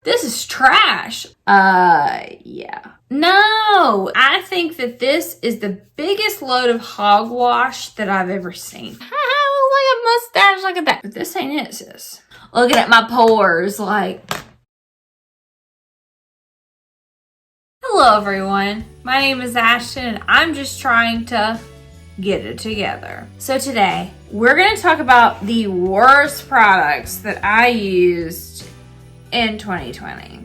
This is trash. Yeah. No, I think that this is the biggest load of hogwash that I've ever seen. Look at mustache, look at that. But this ain't it, sis. Looking at my pores, like. Hello, everyone. My name is Ashton, and I'm just trying to get it together. So today, we're going to talk about the worst products that I used in 2020.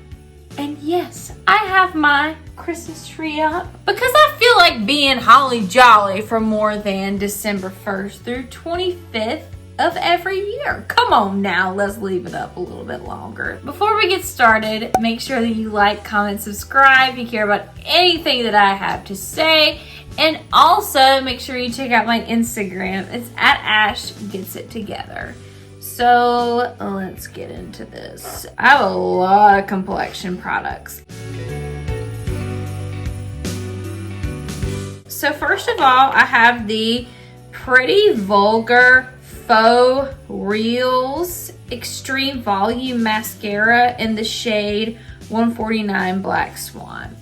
And yes, I have my Christmas tree up because I feel like being holly jolly for more than December 1st through 25th of every year. Come on now, let's leave it up a little bit longer. Before we get started, make sure that you like, comment, subscribe if you care about anything that I have to say. And also make sure you check out my Instagram. It's at Ash Gets It Together. So let's get into this. I have a lot of complexion products. So first of all, I have the Pretty Vulgar Faux Reals Extreme Volume Mascara in the shade 149 Black Swan.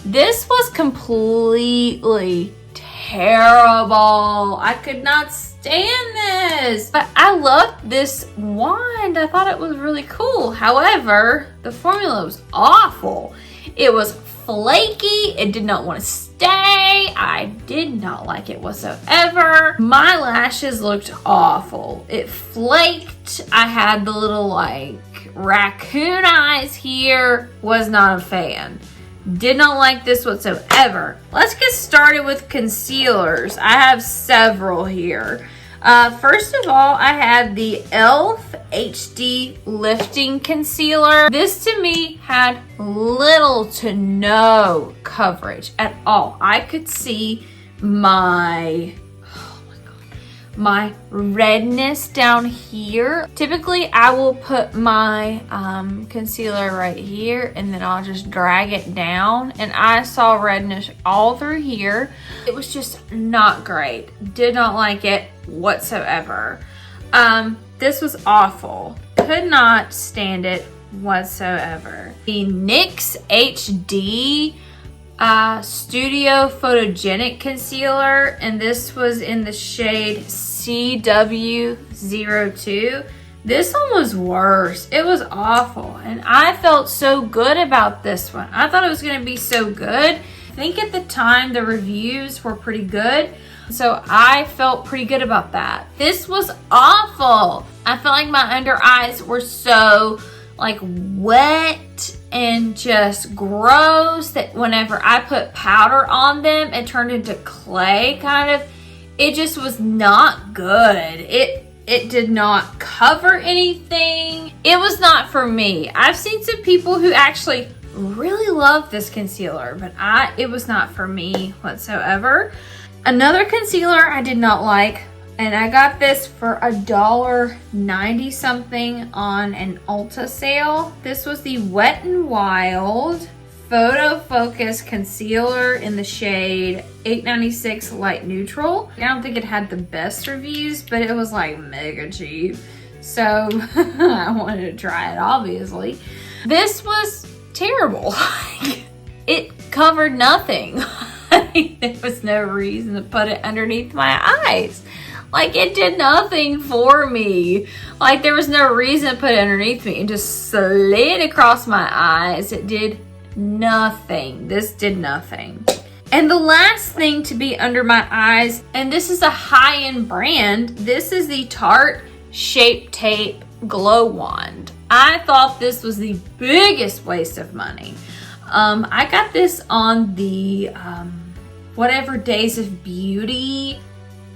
This was completely terrible. I could not stand this, but I loved this wand. I thought it was really cool. However, the formula was awful. It was flaky. It did not want to stay. I did not like it whatsoever. My lashes looked awful. It flaked. I had the little like raccoon eyes here. Was not a fan. Did not like this whatsoever. Let's get started with concealers. I have several here. First of all, I have the e.l.f. HD Lifting Concealer. This to me had little to no coverage at all. I could see my redness down here. Typically, I will put my concealer right here and then I'll just drag it down. And I saw redness all through here. It was just not great. Did not like it whatsoever. This was awful. Could not stand it whatsoever. The NYX HD Studio Photogenic Concealer, and this was in the shade CW02. This one was worse. It was awful, and I felt so good about this one. I thought it was going to be so good. I think at the time the reviews were pretty good, so I felt pretty good about that. This was awful. I felt like my under eyes were so like wet and just gross that whenever I put powder on them, it turned into clay kind of. It just was not good. It did not cover anything. It was not for me. I've seen some people who actually really love this concealer, but it was not for me whatsoever. Another concealer I did not like, and I got this for $1.90 something on an Ulta sale. This was the Wet n Wild PhotoFocus Concealer in the shade 896 Light Neutral. I don't think it had the best reviews, but it was like mega cheap. So I wanted to try it, obviously. This was terrible. It covered nothing. There was no reason to put it underneath my eyes. Like, it did nothing for me. Like, there was no reason to put it underneath me. It just slid across my eyes. It did nothing. This did nothing. And the last thing to be under my eyes, and this is a high-end brand, this is the Tarte Shape Tape Glow Wand. I thought this was the biggest waste of money. I got this on the whatever Days of Beauty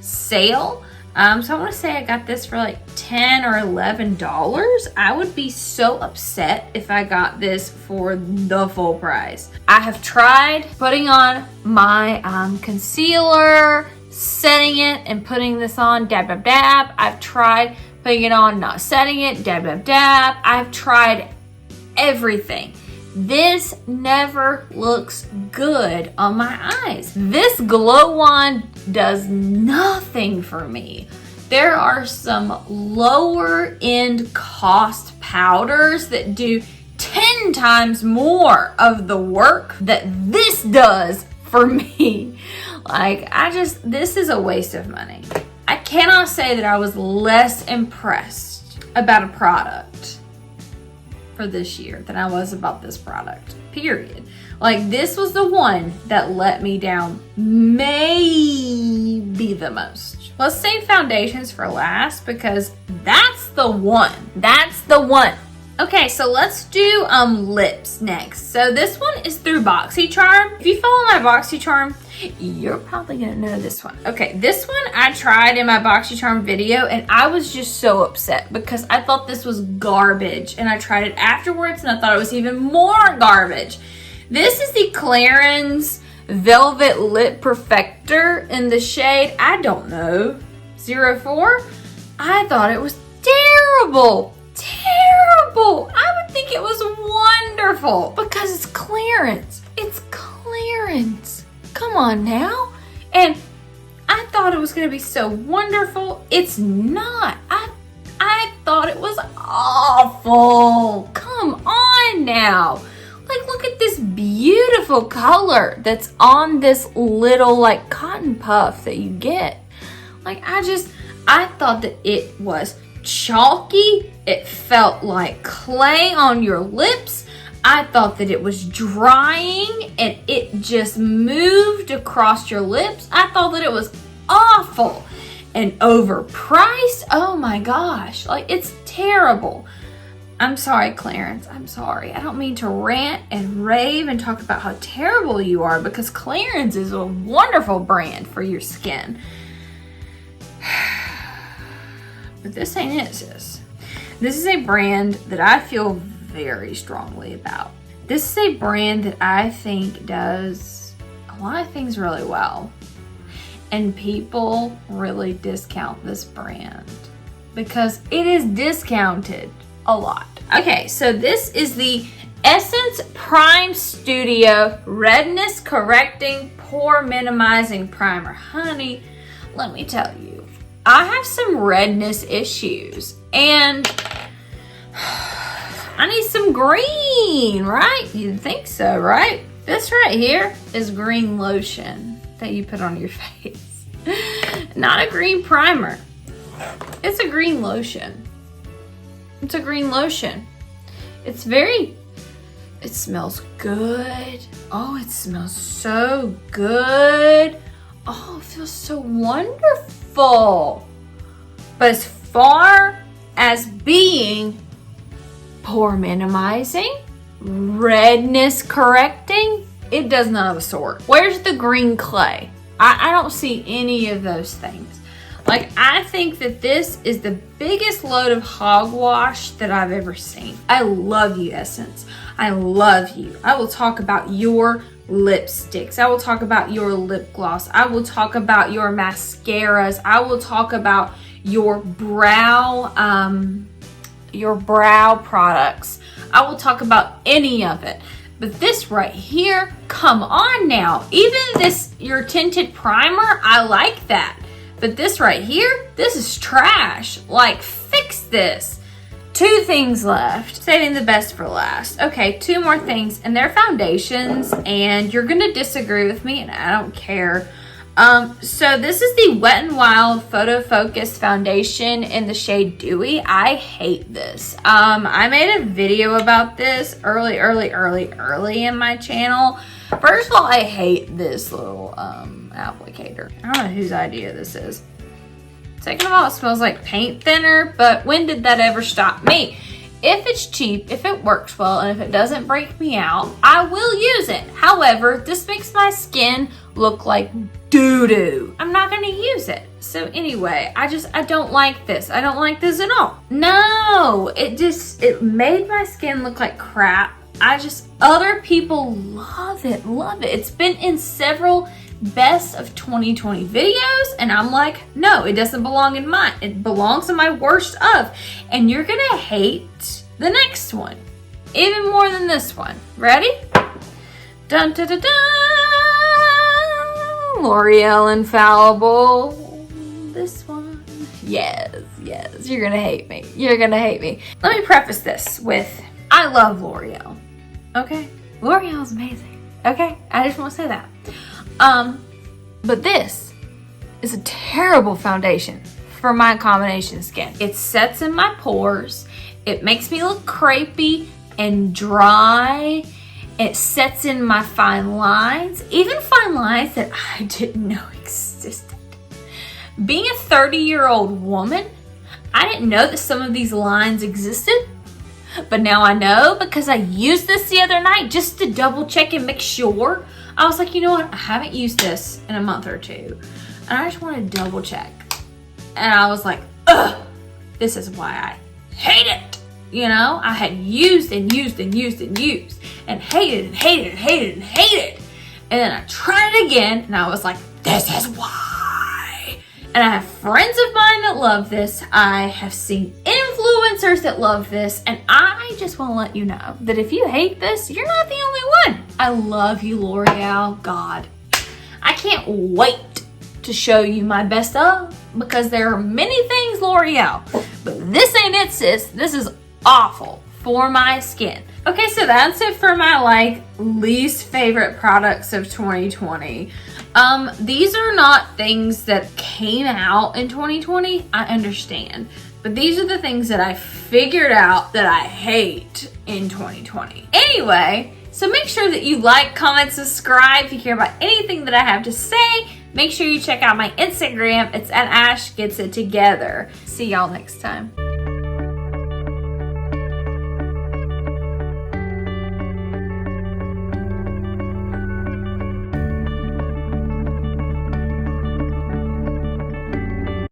sale. So I want to say I got this for like $10 or $11. I would be so upset if I got this for the full price. I have tried putting on my concealer, setting it and putting this on, dab, dab, dab. I've tried putting it on, not setting it, dab, dab, dab. I've tried everything. This never looks good on my eyes. This glow wand does nothing for me. There are some lower end cost powders that do 10 10 times more of the work that this does for me. Like, this is a waste of money. I cannot say that I was less impressed about a product for this year than I was about this product, period. Like, this was the one that let me down maybe the most. Let's save foundations for last because that's the one. That's the one. Okay, so let's do lips next. So this one is through BoxyCharm. If you follow my BoxyCharm, you're probably gonna know this one. Okay, this one I tried in my BoxyCharm video and I was just so upset because I thought this was garbage and I tried it afterwards and I thought it was even more garbage. This is the Clarins Velvet Lip Perfector in the shade, I don't know, 04. I thought it was terrible. Terrible. I would think it was wonderful because it's Clarins. It's Clarins. Come on now. And I thought it was going to be so wonderful. It's not. I thought it was awful. Come on now. Like, look at this beautiful color that's on this little like cotton puff that you get. Like, I thought that it was chalky. It felt like clay on your lips. I thought that it was drying and it just moved across your lips. I thought that it was awful and overpriced. Oh my gosh, like, it's terrible. I'm sorry, Clarins. I'm sorry. I don't mean to rant and rave and talk about how terrible you are because Clarins is a wonderful brand for your skin. But this ain't it, sis. This is a brand that I feel very strongly about. This is a brand that I think does a lot of things really well. And people really discount this brand because it is discounted a lot. Okay, so this is the Essence Prime Studio Redness Correcting Pore Minimizing Primer. Honey, let me tell you, I have some redness issues and I need some green, right? You'd think so, right? This right here is green lotion that you put on your face. Not a green primer. It's a green lotion. It's a green lotion. It smells good. Oh, it smells so good. Oh, it feels so wonderful. But as far as being pore minimizing, redness correcting, it does none of the sort. Where's the green clay? I don't see any of those things. Like, I think that this is the biggest load of hogwash that I've ever seen. I love you, Essence. I love you. I will talk about your lipsticks. I will talk about your lip gloss. I will talk about your mascaras. I will talk about your brow products. I will talk about any of it. But this right here, come on now. Even this, your tinted primer, I like that. But this right here, this is trash. Like, fix this. 2 things left. Saving the best for last. Okay, 2 more things, and they're foundations, and you're gonna disagree with me, and I don't care. So this is the Wet n Wild PhotoFocus foundation in the shade Dewy. I hate this. I made a video about this early in my channel. First of all, I hate this little applicator. I don't know whose idea this is. Second of all, it smells like paint thinner, but when did that ever stop me? If it's cheap, if it works well, and if it doesn't break me out, I will use it. However, this makes my skin look like doo-doo. I'm not gonna use it. So anyway, I don't like this. I don't like this at all. No, it made my skin look like crap. Other people love it, love it. It's been in several best of 2020 videos, and I'm like, no, it doesn't belong in mine. It belongs in my worst of. And you're gonna hate the next one even more than this one. Ready? Dun dun dun dun. L'Oreal Infallible. This one. Yes, you're gonna hate me. You're gonna hate me. Let me preface this with, I love L'Oreal. Okay? L'Oreal's amazing. Okay? I just want to say that. But this is a terrible foundation for my combination skin. It sets in my pores. It makes me look crepey and dry. It sets in my fine lines, even fine lines that I didn't know existed. Being a 30-year-old woman, I didn't know that some of these lines existed, but now I know because I used this the other night just to double check and make sure. I was like, you know what? I haven't used this in a month or two, and I just want to double check. And I was like, ugh, this is why I hate it. You know, I had used and used and used and used and hated and hated and hated and hated. And then I tried it again and I was like, this is why. And I have friends of mine that love this. I have seen influencers that love this. And I just want to let you know that if you hate this, you're not the only one. I love you, L'Oreal. God, I can't wait to show you my best of, because there are many things L'Oreal, but this ain't it, sis. This is awful for my skin. Okay, so that's it for my least favorite products of 2020. These are not things that came out in 2020, I understand, but these are the things that I figured out that I hate in 2020. Anyway, so make sure that you like, comment, subscribe if you care about anything that I have to say. Make sure you check out my Instagram. It's @AshGetsItTogether. See y'all next time.